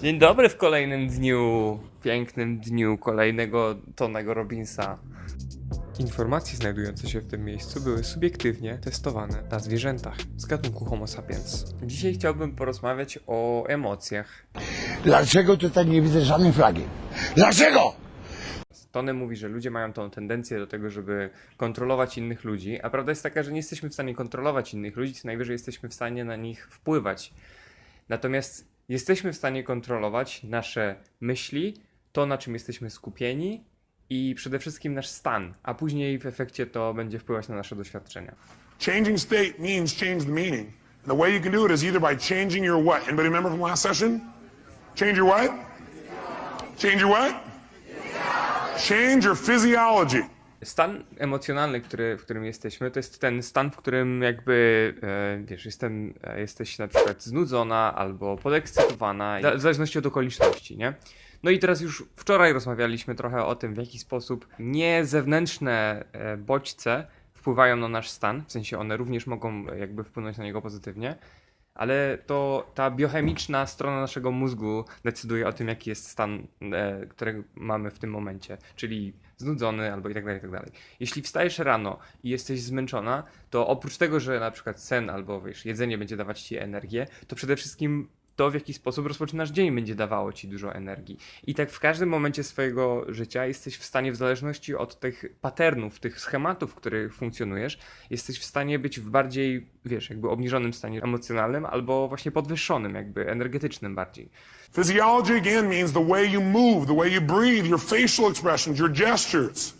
Dzień dobry w kolejnym dniu, pięknym dniu kolejnego Tonego Robbinsa. Informacje znajdujące się w tym miejscu były subiektywnie testowane na zwierzętach z gatunku Homo sapiens. Dzisiaj chciałbym porozmawiać o emocjach. Dlaczego tutaj nie widzę żadnej flagi? Dlaczego? Tony mówi, że ludzie mają tą tendencję do tego, żeby kontrolować innych ludzi, a prawda jest taka, że nie jesteśmy w stanie kontrolować innych ludzi, co najwyżej jesteśmy w stanie na nich wpływać. Natomiast jesteśmy w stanie kontrolować nasze myśli, to na czym jesteśmy skupieni i przede wszystkim nasz stan, a później w efekcie to będzie wpływać na nasze doświadczenia. Changing state means change the meaning. And the way you can do it is either by changing your what? Anybody remember from last session? Change your what? Change your what? Change your physiology. Stan emocjonalny, w którym jesteśmy, to jest ten stan, w którym jakby, wiesz, jesteś na przykład znudzona albo podekscytowana, w zależności od okoliczności, nie? No i teraz już wczoraj rozmawialiśmy trochę o tym, w jaki sposób nie zewnętrzne bodźce wpływają na nasz stan, w sensie one również mogą jakby wpłynąć na niego pozytywnie, ale to ta biochemiczna strona naszego mózgu decyduje o tym, jaki jest stan, który mamy w tym momencie, czyli znudzony albo i tak dalej, i tak dalej. Jeśli wstajesz rano i jesteś zmęczona, to oprócz tego, że na przykład sen albo wiesz, jedzenie będzie dawać ci energię, to przede wszystkim to, w jaki sposób rozpoczynasz dzień, będzie dawało ci dużo energii. I tak w każdym momencie swojego życia jesteś w stanie, w zależności od tych patternów, tych schematów, w których funkcjonujesz, jesteś w stanie być w bardziej, wiesz, jakby obniżonym stanie emocjonalnym albo właśnie podwyższonym, jakby energetycznym bardziej. Physiology again means the way you move, the way you breathe, your facial expressions, your gestures.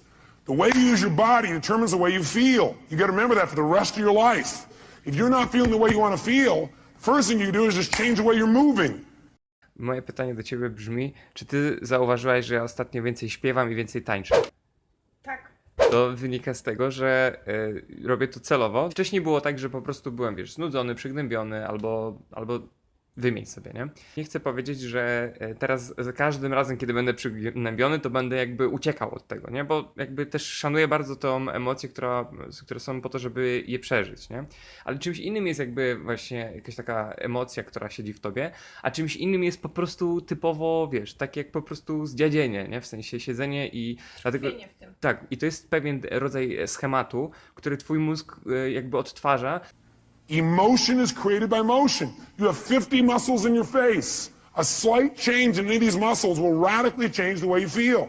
The way you use your body determines the way you feel. You got to remember that for the rest of your life. If you're not feeling the way you want to feel, first thing you do is just change the way you're moving. Moje pytanie do ciebie brzmi, czy ty zauważyłaś, że ja ostatnio więcej śpiewam i więcej tańczę? Tak. To wynika z tego, że robię to celowo. Wcześniej było tak, że po prostu byłem, wiesz, znudzony, przygnębiony albo wymień sobie, nie? Nie chcę powiedzieć, że teraz za każdym razem, kiedy będę przygnębiony, to będę jakby uciekał od tego, nie? Bo jakby też szanuję bardzo tą emocję, które są po to, żeby je przeżyć, nie? Ale czymś innym jest jakby właśnie jakaś taka emocja, która siedzi w tobie, a czymś innym jest po prostu typowo, wiesz, tak jak po prostu zdziadzienie, nie? W sensie siedzenie i dlatego... Tkwienie w tym. Tak, i to jest pewien rodzaj schematu, który twój mózg jakby odtwarza. Emotion is created by motion. You have 50 muscles in your face. A slight change in any of these muscles will radically change the way you feel.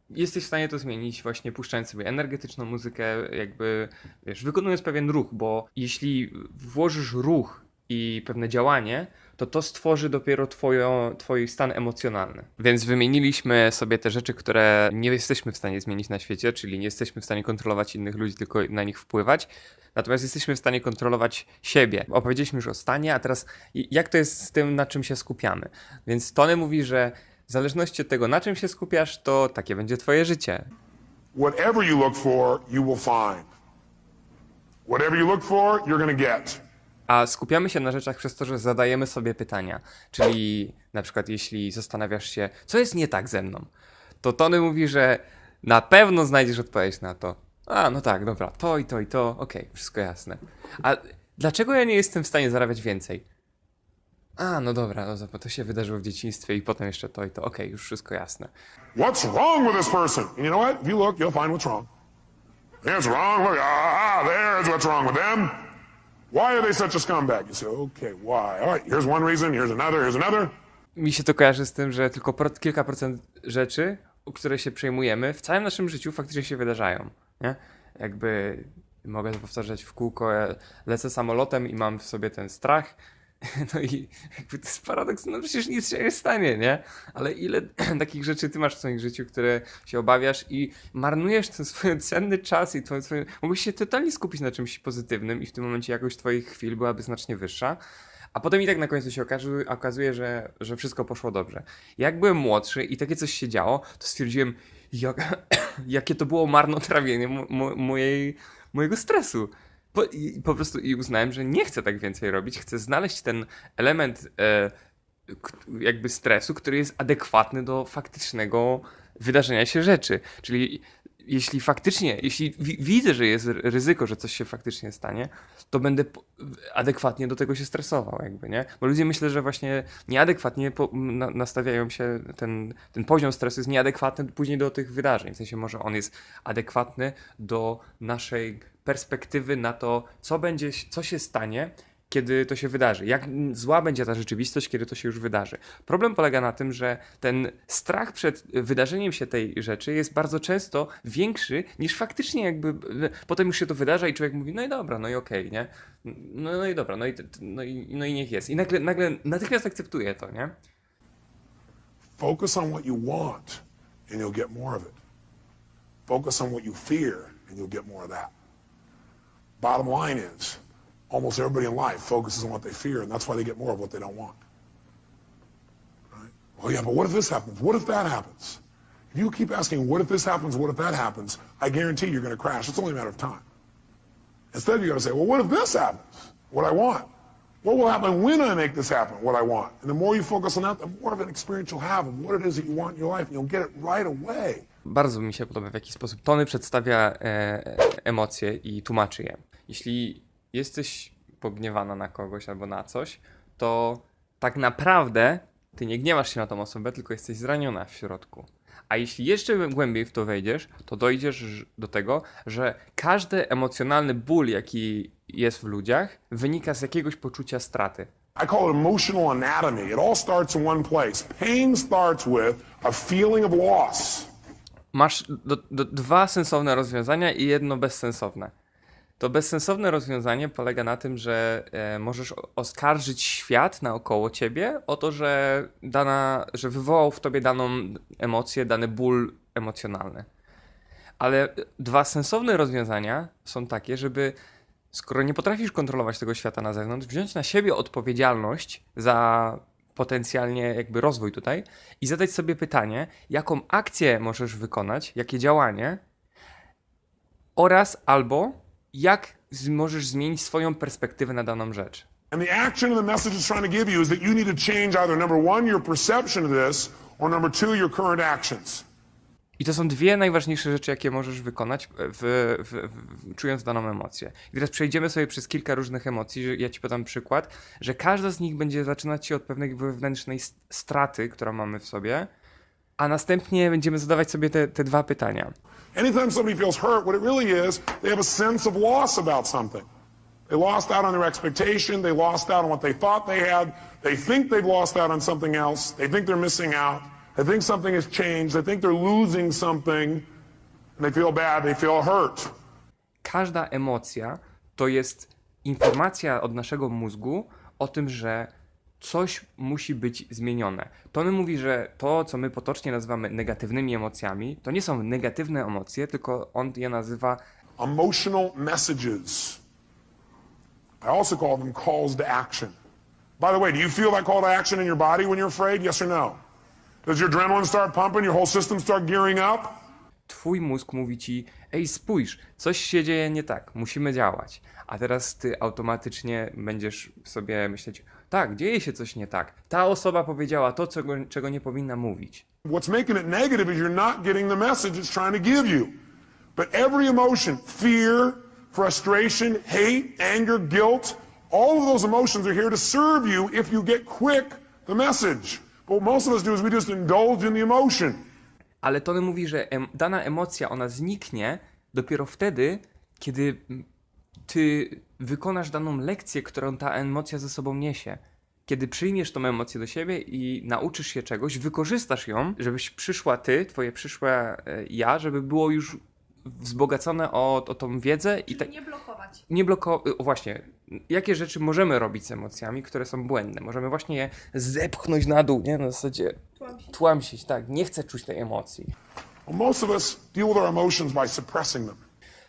Jesteś w stanie to zmienić właśnie puszczając sobie energetyczną muzykę, jakby, wiesz, wykonując pewien ruch, bo jeśli włożysz ruch i pewne działanie, to stworzy dopiero twój stan emocjonalny. Więc wymieniliśmy sobie te rzeczy, które nie jesteśmy w stanie zmienić na świecie, czyli nie jesteśmy w stanie kontrolować innych ludzi, tylko na nich wpływać. Natomiast jesteśmy w stanie kontrolować siebie. Opowiedzieliśmy już o stanie, a teraz jak to jest z tym, na czym się skupiamy. Więc Tony mówi, że w zależności od tego, na czym się skupiasz, to takie będzie twoje życie. Whatever you look for, you will find. Whatever you look for, you're going to get. A skupiamy się na rzeczach przez to, że zadajemy sobie pytania. Czyli na przykład jeśli zastanawiasz się, co jest nie tak ze mną, to Tony mówi, że na pewno znajdziesz odpowiedź na to. A, no tak, dobra, to i to i to, okej, wszystko jasne. A dlaczego ja nie jestem w stanie zarabiać więcej? A, no dobra, no, bo to się wydarzyło w dzieciństwie i potem jeszcze to i to, okej, już wszystko jasne. What's wrong with this person? And you know what? If you look, you'll find what's wrong. There's wrong. Look, there's what's wrong with them. Why are they such a scumbag? You say, okay, why? All right, here's one reason, here's another. Mi się to kojarzy z tym, że tylko kilka procent rzeczy, o które się przejmujemy, w całym naszym życiu faktycznie się wydarzają, nie? Jakby mogę to powtarzać w kółko, ja lecę samolotem i mam w sobie ten strach, no i jakby to jest paradoks, no przecież nic się nie stanie, nie? Ale ile takich rzeczy ty masz w swoim życiu, które się obawiasz i marnujesz ten swój cenny czas i mogłeś się totalnie skupić na czymś pozytywnym i w tym momencie jakość twoich chwil byłaby znacznie wyższa. A potem i tak na końcu się okazuje, że wszystko poszło dobrze. Jak byłem młodszy i takie coś się działo, to stwierdziłem, jakie to było marnotrawienie mojego stresu. Po prostu i uznałem, że nie chcę tak więcej robić. Chcę znaleźć ten element jakby stresu, który jest adekwatny do faktycznego wydarzenia się rzeczy. Czyli jeśli faktycznie, jeśli widzę, że jest ryzyko, że coś się faktycznie stanie, to będę adekwatnie do tego się stresował, jakby, nie? Bo ludzie myślę, że właśnie nieadekwatnie nastawiają się, ten poziom stresu jest nieadekwatny później do tych wydarzeń. W sensie może on jest adekwatny do naszej perspektywy na to, co się stanie, kiedy to się wydarzy. Jak zła będzie ta rzeczywistość, kiedy to się już wydarzy. Problem polega na tym, że ten strach przed wydarzeniem się tej rzeczy jest bardzo często większy niż faktycznie jakby potem już się to wydarza i człowiek mówi, no i dobra, no i okej, nie? No i dobra, no i niech jest. I nagle natychmiast akceptuje to, nie? Focus on what you want and you'll get more of it. Focus on what you fear and you'll get more of that. Bottom line is, almost everybody in life focuses on what they fear, and that's why they get more of what they don't want. Right? Well, yeah, but what if this happens? What if that happens? If you keep asking, what if this happens? What if that happens? I guarantee you're going to crash. It's only a matter of time. Instead, you got to say, well, what if this happens? What I want. What will happen when I make this happen? What I want. And the more you focus on that, the more of an experience you'll have of what it is that you want in your life, and you'll get it right away. Bardzo mi się podoba, w jaki sposób Tony przedstawia emocje i tłumaczy je. Jeśli jesteś pogniewana na kogoś albo na coś, to tak naprawdę ty nie gniewasz się na tą osobę, tylko jesteś zraniona w środku. A jeśli jeszcze głębiej w to wejdziesz, to dojdziesz do tego, że każdy emocjonalny ból, jaki jest w ludziach, wynika z jakiegoś poczucia straty. I call it emotional anatomy. It all starts in one place. Pain starts with a feeling of loss. Masz dwa sensowne rozwiązania i jedno bezsensowne. To bezsensowne rozwiązanie polega na tym, że możesz oskarżyć świat naokoło ciebie o to, że wywołał w tobie daną emocję, dany ból emocjonalny. Ale dwa sensowne rozwiązania są takie, żeby skoro nie potrafisz kontrolować tego świata na zewnątrz, wziąć na siebie odpowiedzialność za potencjalnie jakby rozwój tutaj i zadać sobie pytanie, jaką akcję możesz wykonać, jakie działanie oraz albo jak możesz zmienić swoją perspektywę na daną rzecz. And the action of the message it's trying to give you is that you need to change either number one, your perception of this, or number two, your current actions. I to są dwie najważniejsze rzeczy, jakie możesz wykonać, czując daną emocję. I teraz przejdziemy sobie przez kilka różnych emocji. Ja ci podam przykład, że każda z nich będzie zaczynać się od pewnej wewnętrznej straty, którą mamy w sobie, a następnie będziemy zadawać sobie te dwa pytania. Anytime somebody feels hurt, what it really is, they have a sense of loss about something. They lost out on their expectation, they lost out on what they thought they had, they think they've lost out on something else, they think they're missing out, they think something has changed, they think they're losing something, and they feel bad, they feel hurt. Każda emocja to jest informacja od naszego mózgu o tym, że coś musi być zmienione. Tony mówi, że to, co my potocznie nazywamy negatywnymi emocjami, to nie są negatywne emocje, tylko on je nazywa Emotional messages. I also call them calls to action. By the way, do you feel that call to action in your body when you're afraid? Yes or no? Does your adrenaline start pumping, your whole system start gearing up? Twój mózg mówi ci, ej spójrz, coś się dzieje nie tak, musimy działać. A teraz ty automatycznie będziesz sobie myśleć, tak, dzieje się coś nie tak. Ta osoba powiedziała to, czego nie powinna mówić. What's making it negative is you're not getting the message it's trying to give you. But every emotion, fear, frustration, hate, anger, guilt, all of those emotions are here to serve you if you get quick the message. But what most of us do is we just indulge in the emotion. Ale Tony mówi, że dana emocja, ona zniknie dopiero wtedy, kiedy ty wykonasz daną lekcję, którą ta emocja ze sobą niesie. Kiedy przyjmiesz tą emocję do siebie i nauczysz się czegoś, wykorzystasz ją, żebyś przyszła ty, twoje przyszłe ja, żeby było już wzbogacone o tą wiedzę. Czyli nie blokować. Właśnie, jakie rzeczy możemy robić z emocjami, które są błędne? Możemy właśnie je zepchnąć na dół, nie? Na zasadzie tłamsić, tak, nie chcę czuć tej emocji. Well, most of us deal with our emotions by suppressing them.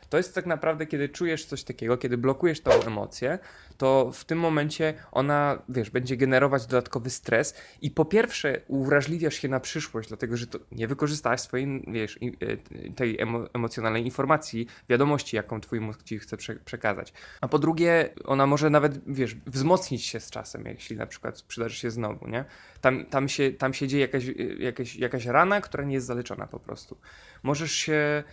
To jest tak naprawdę, kiedy czujesz coś takiego, kiedy blokujesz tą emocję, to w tym momencie ona, będzie generować dodatkowy stres i po pierwsze uwrażliwiasz się na przyszłość, dlatego że to nie wykorzystałaś swojej, tej emocjonalnej informacji, wiadomości, jaką twój mózg ci chce przekazać. A po drugie, ona może nawet, wzmocnić się z czasem, jeśli na przykład przydarzy się znowu, nie? Tam się dzieje jakaś rana, która nie jest zaleczona po prostu. Możesz się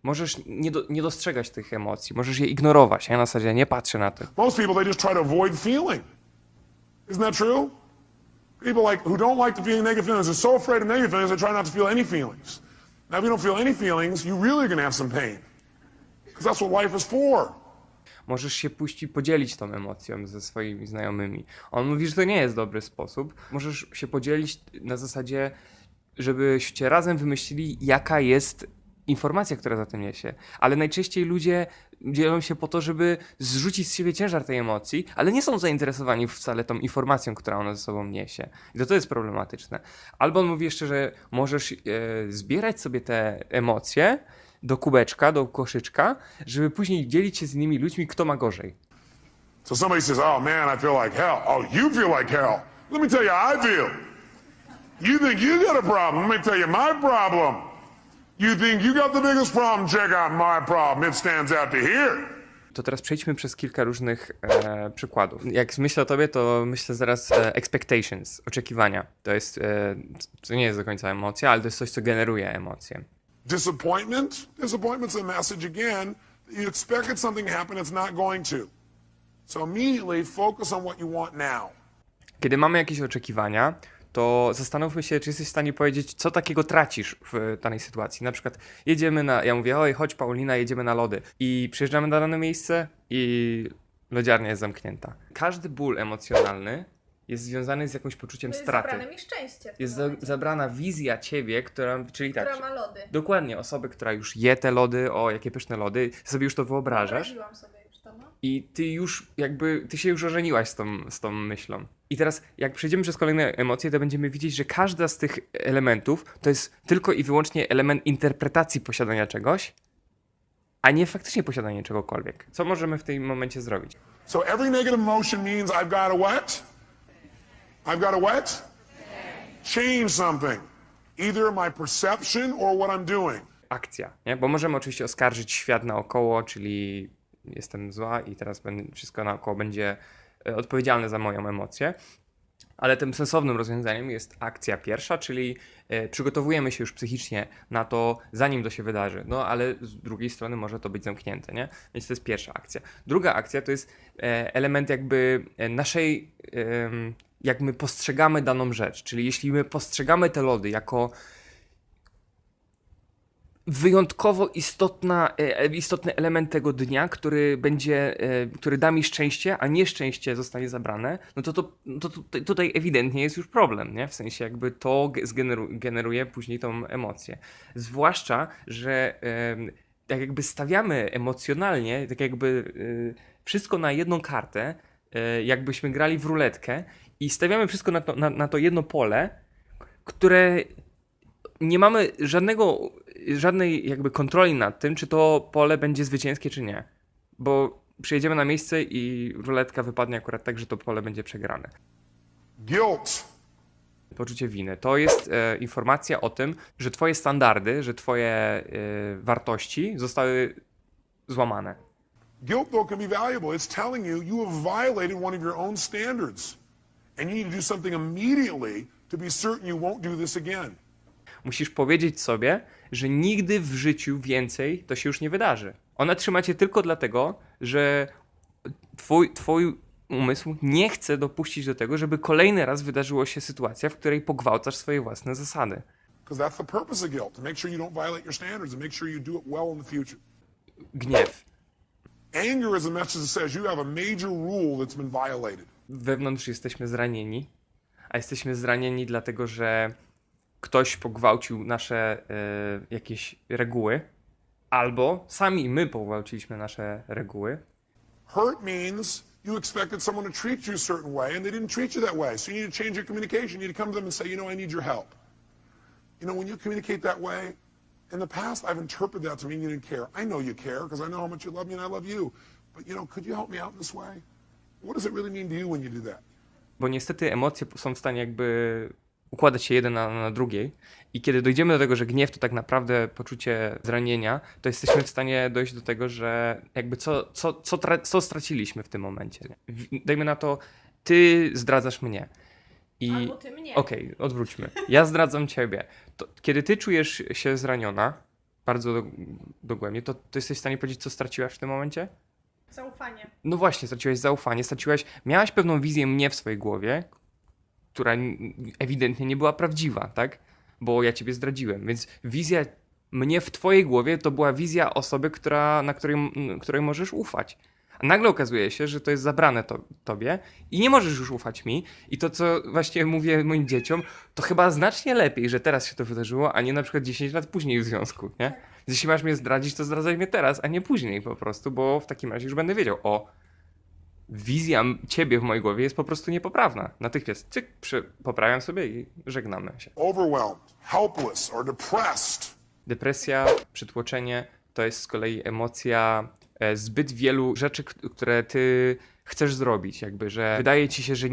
możesz nie dostrzegać tych emocji, możesz je ignorować. Ja na zasadzie nie patrzę na to. Most people, they just try to avoid feeling. Isn't that true? People who don't like to feel negative feelings, they're so afraid of negative feelings, they try not to feel any feelings. Now, if you don't feel any feelings, you really are going to have some pain. Because that's what life is for. Możesz się pójść i podzielić tą emocją ze swoimi znajomymi. On mówi, że to nie jest dobry sposób. Możesz się podzielić na zasadzie, żebyście razem wymyślili, jaka jest informacja, która za tym niesie. Ale najczęściej ludzie dzielą się po to, żeby zrzucić z siebie ciężar tej emocji, ale nie są zainteresowani wcale tą informacją, która ona ze sobą niesie. I to jest problematyczne. Albo on mówi jeszcze, że możesz zbierać sobie te emocje do kubeczka, do koszyczka, żeby później dzielić się z innymi ludźmi, kto ma gorzej. So somebody says, oh man, I feel like hell. Oh, you feel like hell. Let me tell you how I feel. You think you got a problem. Let me tell you my problem. You think you got the biggest problem. Check out my problem. It stands out to here. To teraz przejdźmy przez kilka różnych przykładów. Jak myślę o tobie, to myślę zaraz expectations, oczekiwania. To nie jest do końca emocja, ale to jest coś, co generuje emocje. Disappointment. Disappointment's a message again. You expected something to happen, it's not going to. So immediately focus on what you want now. Kiedy mamy jakieś oczekiwania, to zastanówmy się, czy jesteś w stanie powiedzieć, co takiego tracisz w danej sytuacji. Na przykład ja mówię, oj, chodź Paulina, jedziemy na lody. I przyjeżdżamy na dane miejsce i lodziarnia jest zamknięta. Każdy ból emocjonalny jest związany z jakimś poczuciem straty. Zabrane mi szczęście. Jest zabrana wizja ciebie, czyli która ma lody. Dokładnie, osoby, która już je te lody, o jakie pyszne lody, sobie już to wyobrażasz. Wyobraziłam sobie już to, no. I ty się już ożeniłaś z tą myślą. I teraz, jak przejdziemy przez kolejne emocje, to będziemy widzieć, że każda z tych elementów to jest tylko i wyłącznie element interpretacji posiadania czegoś, a nie faktycznie posiadanie czegokolwiek. Co możemy w tym momencie zrobić? So every negative emotion means I've got to what? I've got to what? Change something. Either my perception or what I'm doing. Akcja, nie? Bo możemy oczywiście oskarżyć świat naokoło, czyli jestem zła i teraz wszystko naokoło będzie odpowiedzialne za moją emocję. Ale tym sensownym rozwiązaniem jest akcja pierwsza, czyli przygotowujemy się już psychicznie na to, zanim to się wydarzy. No ale z drugiej strony może to być zamknięte, nie? Więc to jest pierwsza akcja. Druga akcja to jest element jakby naszej, jak my postrzegamy daną rzecz. Czyli jeśli my postrzegamy te lody jako wyjątkowo istotny element tego dnia, który da mi szczęście, a nieszczęście zostanie zabrane, no to tutaj ewidentnie jest już problem, nie? W sensie jakby to generuje później tą emocję. Zwłaszcza, że tak jakby stawiamy emocjonalnie, tak jakby wszystko na jedną kartę, jakbyśmy grali w ruletkę i stawiamy wszystko na to jedno pole, które nie mamy żadnej jakby kontroli nad tym, czy to pole będzie zwycięskie, czy nie. Bo przyjedziemy na miejsce i ruletka wypadnie akurat tak, że to pole będzie przegrane. Guilt. Poczucie winy. To jest informacja o tym, że twoje standardy, że twoje wartości zostały złamane. Guilt, though, can be valuable. It's telling you have violated one of your own standards. And you need to do something immediately to be certain you won't do this again. Musisz powiedzieć sobie, że nigdy w życiu więcej to się już nie wydarzy. Ona trzyma cię tylko dlatego, że twój umysł nie chce dopuścić do tego, żeby kolejny raz wydarzyła się sytuacja, w której pogwałcasz swoje własne zasady. Because that's the purpose of guilt, to make sure you don't violate your standards and make sure you do it well in the future. Gniew. Anger is a message that says you have a major rule that's been violated. Wewnątrz jesteśmy zranieni, a jesteśmy zranieni dlatego, że ktoś pogwałcił nasze jakieś reguły, albo sami my pogwałciliśmy nasze reguły. Hurt means you expected someone to treat you a certain way and they didn't treat you that way. So you need to change your communication. You need to come to them and say, I need your help. When you communicate that way, in the past I've interpreted that to mean you didn't care. I know you care because I know how much you love me and I love you. But could you help me out in this way? What does it really mean to you when you do that? Bo niestety emocje są w stanie jakby układać się jeden na drugiej i kiedy dojdziemy do tego, że gniew to tak naprawdę poczucie zranienia, to jesteśmy w stanie dojść do tego, że jakby co straciliśmy w tym momencie. Dajmy na to, ty zdradzasz mnie. Albo ty mnie. Okej, odwróćmy. Ja zdradzam ciebie. Kiedy ty czujesz się zraniona, bardzo dogłębnie, to jesteś w stanie powiedzieć, co straciłaś w tym momencie? Zaufanie. No właśnie, straciłaś zaufanie, miałaś pewną wizję mnie w swojej głowie, która ewidentnie nie była prawdziwa, tak? Bo ja ciebie zdradziłem, więc wizja mnie w twojej głowie to była wizja osoby, której możesz ufać. A nagle okazuje się, że to jest zabrane tobie i nie możesz już ufać mi. I to, co właśnie mówię moim dzieciom, to chyba znacznie lepiej, że teraz się to wydarzyło, a nie na przykład 10 lat później w związku, nie? Więc jeśli masz mnie zdradzić, to zdradzaj mnie teraz, a nie później po prostu, bo w takim razie już będę wiedział, wizja ciebie w mojej głowie jest po prostu niepoprawna. Natychmiast cyk, poprawiam sobie i żegnamy się. Overwhelmed, helpless, or depressed. Depresja, przytłoczenie to jest z kolei emocja zbyt wielu rzeczy, które ty chcesz zrobić, jakby, że wydaje ci się, że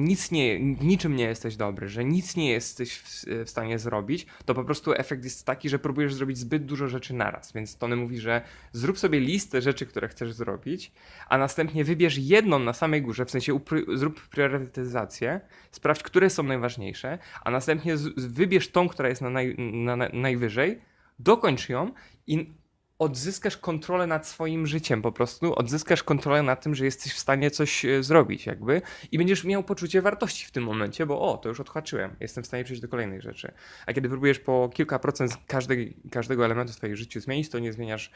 niczym nie jesteś dobry, że nic nie jesteś w stanie zrobić, to po prostu efekt jest taki, że próbujesz zrobić zbyt dużo rzeczy naraz, więc Tony mówi, że zrób sobie listę rzeczy, które chcesz zrobić, a następnie wybierz jedną na samej górze, w sensie zrób priorytetyzację, sprawdź, które są najważniejsze, a następnie wybierz tą, która jest najwyżej, dokończ ją i odzyskasz kontrolę nad swoim życiem po prostu, odzyskasz kontrolę nad tym, że jesteś w stanie coś zrobić jakby i będziesz miał poczucie wartości w tym momencie, bo to już odhaczyłem, jestem w stanie przejść do kolejnych rzeczy. A kiedy próbujesz po kilka procent każdego elementu w swoim życiu zmienić, to nie zmieniasz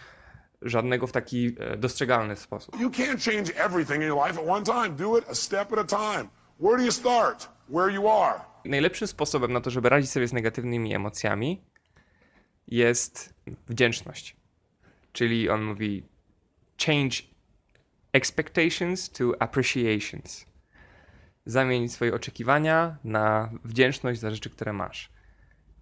żadnego w taki dostrzegalny sposób. You can't change everything in your life at one time. Do it a step at a time. Where do you start? Where you are. Najlepszym sposobem na to, żeby radzić sobie z negatywnymi emocjami jest wdzięczność. Czyli on mówi change expectations to appreciations. Zamień swoje oczekiwania na wdzięczność za rzeczy, które masz.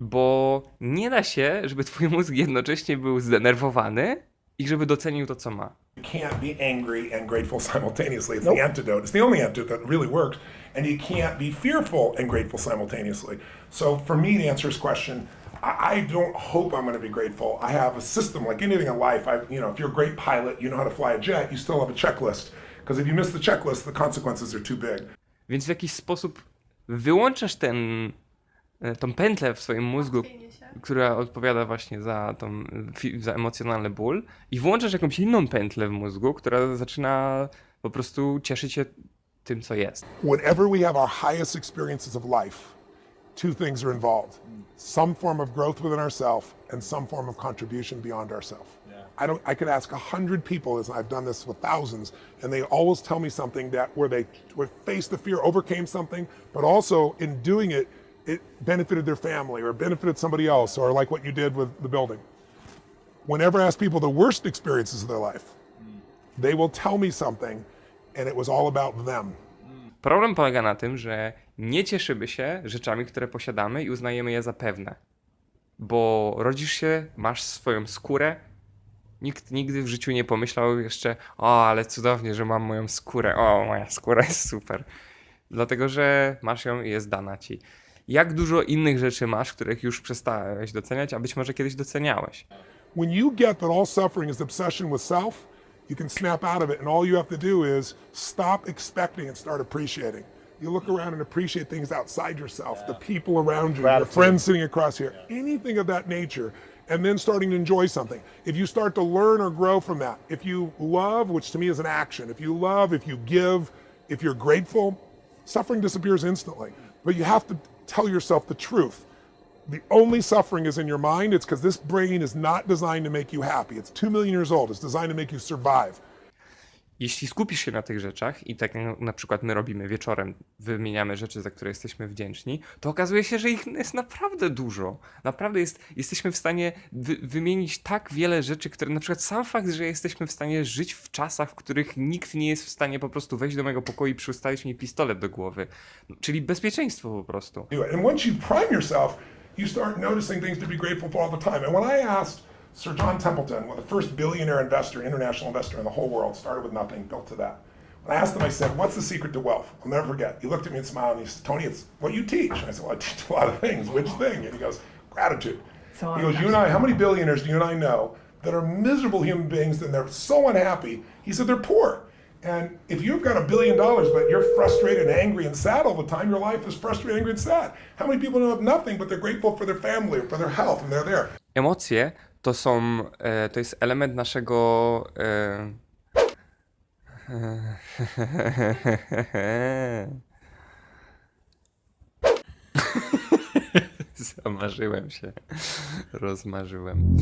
Bo nie da się, żeby twój mózg jednocześnie był zdenerwowany i żeby docenił to, co ma. You can't be angry and grateful simultaneously. It's the antidote. It's the only antidote that really works. And you can't be fearful and grateful simultaneously. So for me to answer his question, I don't hope I'm going to be grateful. I have a system like anything in life. If you're a great pilot, you know how to fly a jet, you still have a checklist. Because if you miss the checklist, the consequences are too big. Więc w jakiś sposób wyłączasz tą pętlę w swoim mózgu, Martwienie się. która odpowiada właśnie za emocjonalny ból i włączasz jakąś inną pętlę w mózgu, która zaczyna po prostu cieszyć się tym, co jest. Whenever we have our highest experiences of life, two things are involved. Some form of growth within ourselves and some form of contribution beyond ourselves. I could ask 100 people, as I've done this with thousands, and they always tell me something where they faced the fear, overcame something, but also in doing it, it benefited their family or benefited somebody else, or like what you did with the building. Whenever I ask people the worst experiences of their life, they will tell me something, and it was all about them. Problem polega na tym, że nie cieszymy się rzeczami, które posiadamy i uznajemy je za pewne. Bo rodzisz się, masz swoją skórę. Nikt nigdy w życiu nie pomyślał jeszcze, ale cudownie, że mam moją skórę. Moja skóra jest super. Dlatego, że masz ją i jest dana ci. Jak dużo innych rzeczy masz, których już przestałeś doceniać, a być może kiedyś doceniałeś. When you get that all suffering is obsession with self, you can snap out of it, and all you have to do is stop expecting and start appreciating. You look around and appreciate things outside yourself, the people around you, your friends sitting across here, anything of that nature, and then starting to enjoy something. If you start to learn or grow from that, if you love, which to me is an action, if you love, if you give, if you're grateful, suffering disappears instantly. But you have to tell yourself the truth. The only suffering is in your mind. It's because this brain is not designed to make you happy. It's 2 million years old. It's designed to make you survive. Jeśli skupisz się na tych rzeczach i tak na przykład my robimy wieczorem, wymieniamy rzeczy, za które jesteśmy wdzięczni, to okazuje się, że ich jest naprawdę dużo. Naprawdę jesteśmy w stanie wymienić tak wiele rzeczy, które na przykład sam fakt, że jesteśmy w stanie żyć w czasach, w których nikt nie jest w stanie po prostu wejść do mojego pokoju i przystawić mi pistolet do głowy. Czyli bezpieczeństwo po prostu. And once you prime yourself, you start noticing things to be grateful for all the time. And when I asked Sir John Templeton, the first billionaire investor, international investor in the whole world, started with nothing, built to that. When I asked him, I said, what's the secret to wealth? I'll never forget. He looked at me and smiled and he said, Tony, it's what you teach. And I said, well, I teach a lot of things. Which thing? And he goes, gratitude. He goes, you and I, how many billionaires do you and I know that are miserable human beings and they're so unhappy? He said, they're poor. And if you've got $1 billion, but you're frustrated and angry and sad all the time, your life is frustrated, angry, and sad. How many people know have nothing, but they're grateful for their family or for their health, and they're there? Emocje to jest element naszego zamarzyłem się, rozmarzyłem.